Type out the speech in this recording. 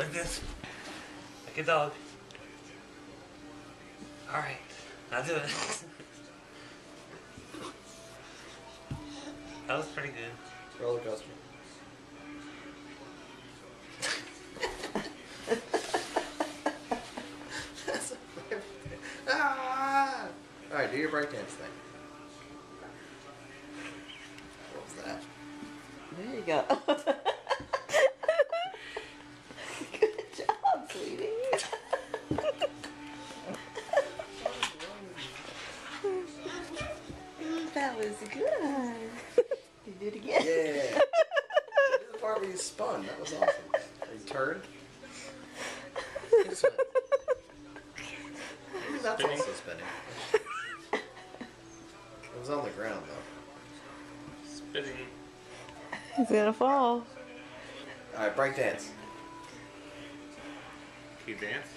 like this. Like a dog. Alright, I'll do it. That was pretty good. Roller coaster. Ah! Alright, do your breakdance thing. What was that? There you go. Good job, sweetie. That was good. You did it again. Yeah! This is the part where you spun. That was awesome. You turned. This one. That's Spinning. also spinning. It was on the ground though. Spinning. He's gonna fall. Alright, break dance. Can you dance?